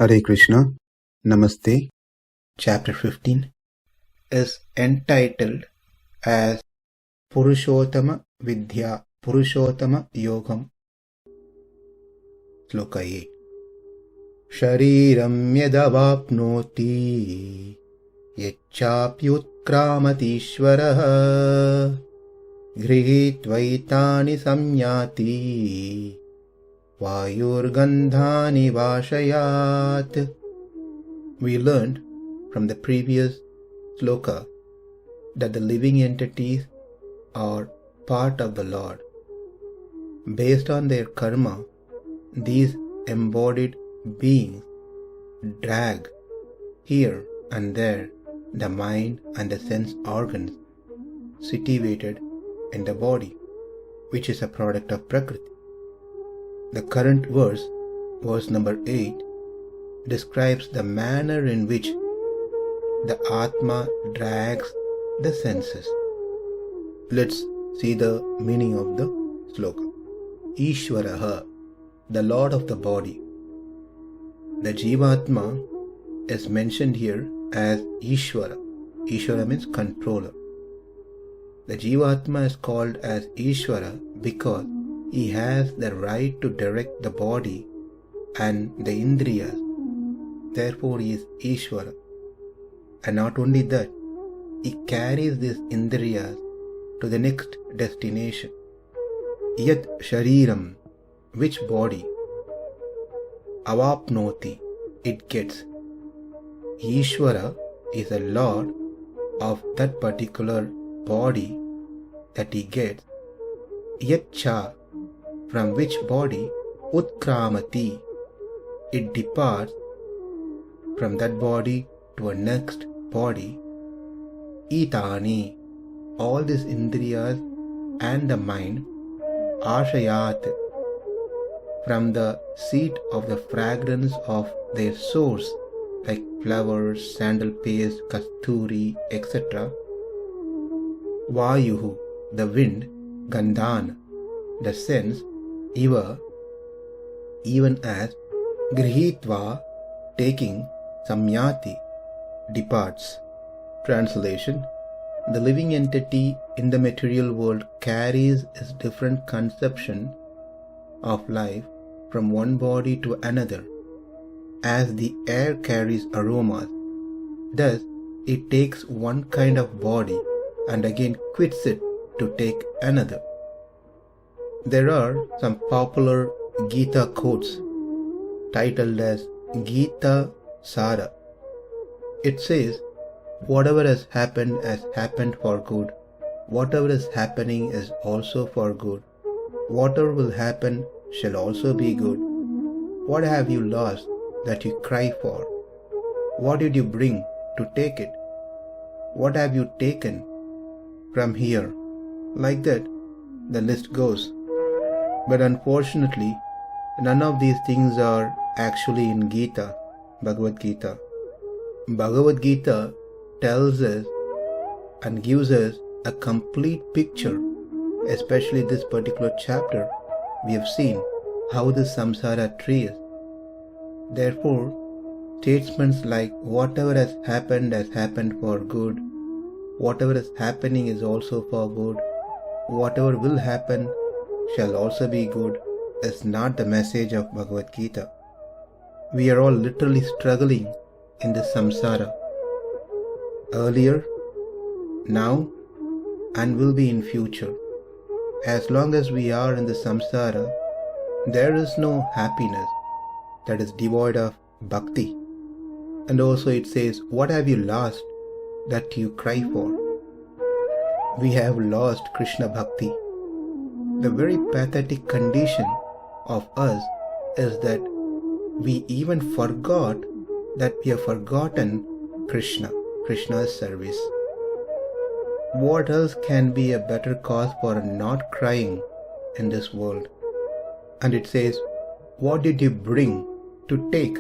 Hare Krishna, Namaste. Chapter 15 is entitled as Purushottama Vidya, Purushottama Yogam. Sloka 8. Śarīraṁ yad avāpnoti, cāpy utkrāmatīśvaraḥ, gṛhītvaitāni saṁyāti, vāyur gandhān ivāśayāt. We learned from the previous Sloka that the living entities are part of the Lord. Based on their karma, these embodied beings drag here and there the mind and the sense organs situated in the body, which is a product of Prakriti. The current verse, verse number 8, describes the manner in which the Atma drags the senses. Let's see the meaning of the sloka. Ishvaraha, the Lord of the body. The Jivatma is mentioned here as Ishvara. Ishvara means controller. The Jivatma is called as Ishvara because he has the right to direct the body and the Indriyas. Therefore he is Ishvara. And not only that, he carries these Indriyas to the next destination. Yat śarīraṁ, which body? Avāpnoti, it gets. Ishvara is a lord of that particular body that he gets. Yat cha, from which body? Utkrāmatīśvaraḥ, it departs from that body to a next body. Vāyur, all these Indriyas and the mind, vāyur, from the seat of the fragrance of their source, like flowers, sandal paste, kasturi, etc. Vāyur, the wind, gandhān, the sense, iva, even as gṛhītvaitāni, taking, saṁyāti, departs. Translation: the living entity in the material world carries its different conception of life from one body to another, as the air carries aromas. Thus, it takes one kind of body and again quits it to take another. There are some popular Gita quotes titled as Gita Sara. It says, whatever has happened for good. Whatever is happening is also for good. Whatever will happen shall also be good. What have you lost that you cry for? What did you bring to take it? What have you taken from here? Like that, the list goes. But unfortunately, none of these things are actually in Gita, Bhagavad Gita. Bhagavad Gita tells us and gives us a complete picture, especially this particular chapter. We have seen how the samsara tree is. Therefore, statements like whatever has happened for good, whatever is happening is also for good, whatever will happen shall also be good, is not the message of Bhagavad Gita. We are all literally struggling in this samsara. Earlier, now, and will be in future. As long as we are in the samsara, there is no happiness that is devoid of bhakti. And also it says, what have you lost that you cry for? We have lost Krishna bhakti. The very pathetic condition of us is that we even forgot that we have forgotten Krishna's service. What else can be a better cause for not crying in this world? And it says, what did you bring to take?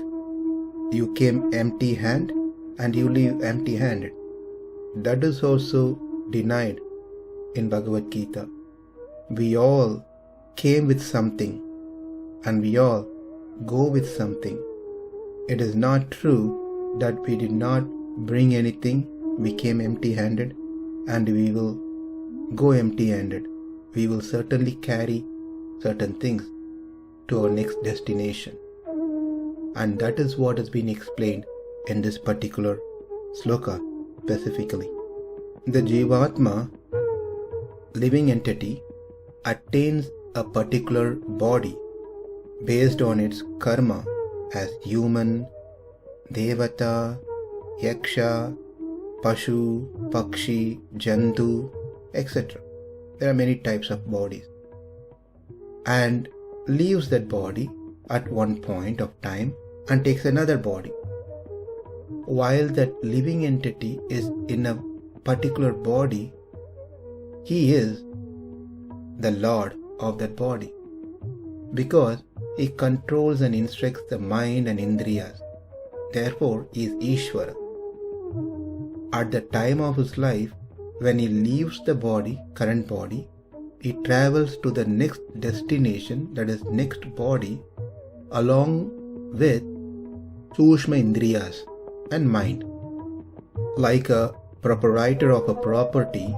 You came empty-handed and you leave empty-handed. That is also denied in Bhagavad Gita. We all came with something and we all go with something. It is not true that we did not bring anything, we came empty-handed, and we will go empty-handed. We will certainly carry certain things to our next destination. And that is what has been explained in this particular sloka specifically. The Jivatma, living entity, attains a particular body based on its karma as human, devata, yaksha, pashu, pakshi, jantu, etc. There are many types of bodies. And leaves that body at one point of time and takes another body. While that living entity is in a particular body, he is the Lord of that body, because he controls and instructs the mind and indriyas. Therefore, he is Ishvara. At the time of his life, when he leaves the body, current body, he travels to the next destination, that is next body, along with Sushma Indriyas and mind. Like a proprietor of a property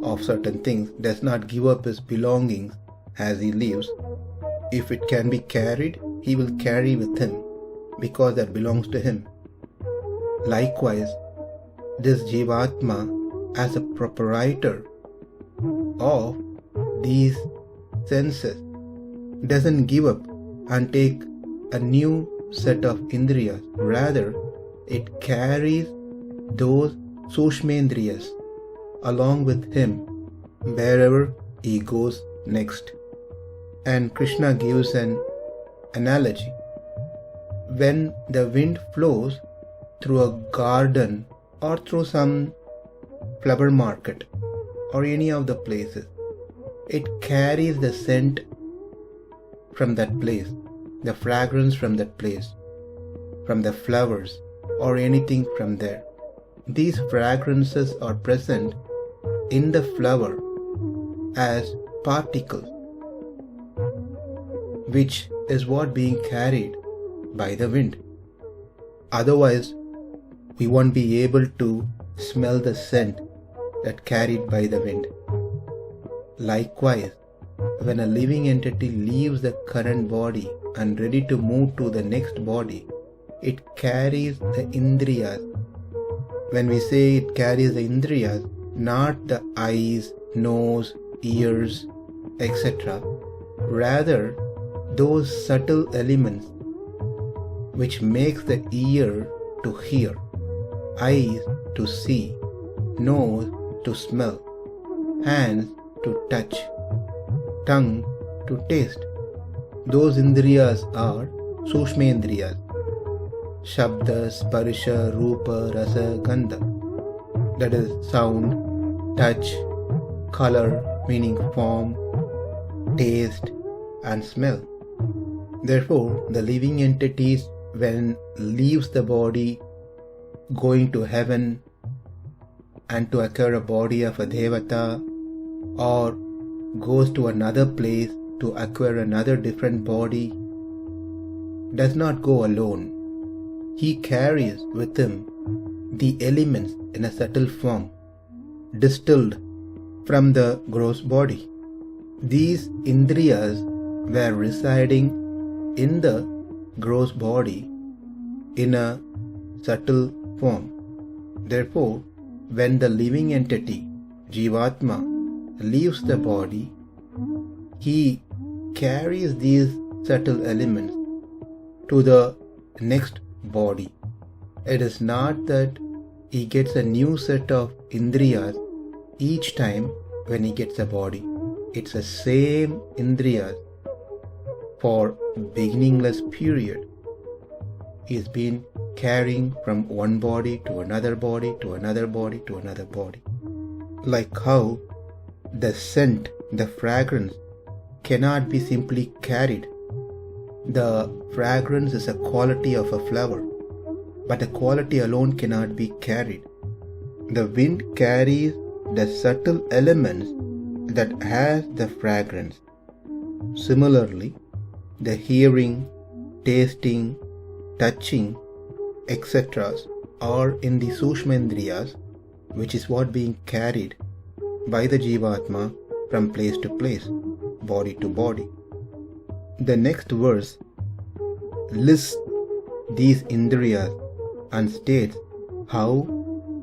of certain things does not give up his belongings as he leaves. If it can be carried, he will carry with him because that belongs to him. Likewise, this Jivatma, as a proprietor of these senses, doesn't give up and take a new set of indriyas. Rather, it carries those sushmendriyas along with him wherever he goes next. And Krishna gives an analogy. When the wind flows through a garden or through some flower market or any of the places, it carries the scent from that place, the fragrance from that place, from the flowers or anything from there. These fragrances are present in the flower as particles, which is what being carried by the wind. Otherwise, we won't be able to smell the scent that carried by the wind. Likewise, when a living entity leaves the current body and ready to move to the next body, it carries the indriyas. When we say it carries the indriyas, not the eyes, nose, ears, etc. Rather, those subtle elements which makes the ear to hear, eyes to see, nose to smell, hands to touch, tongue to taste. Those indriyas are sushmendriyas. Shabda, sparsha, rupa, rasa, gandha. That is sound, touch, color, meaning form, taste, and smell. Therefore, the living entities, when leaves the body, going to heaven and to acquire a body of a devata, or goes to another place to acquire another different body, does not go alone. He carries with him the elements in a subtle form, distilled from the gross body. These indriyas were residing in the gross body in a subtle form. Therefore, when the living entity, Jivatma, leaves the body, he carries these subtle elements to the next body. It is not that he gets a new set of indriyas each time when he gets a body. It's the same indriyas for beginningless period. He's been carrying from one body to another body to another body to another body. Like how the scent, the fragrance cannot be simply carried. The fragrance is a quality of a flower, but the quality alone cannot be carried. The wind carries the subtle elements that has the fragrance. Similarly, the hearing, tasting, touching, etc. are in the Sushmendriyas, which is what being carried by the Jivatma from place to place, body to body. The next verse lists these Indriyas and states how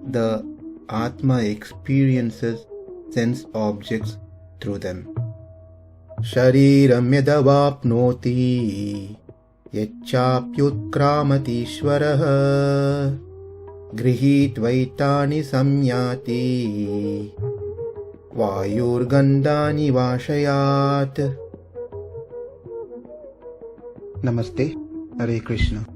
the Atma experiences sense objects through them. śarīraṁ avāpnoti cāpy utkrāmatīśvaraḥ gṛhītvaitāni saṁyāti vāyur gandhān ivāśayāt. Namaste. Hare Krishna.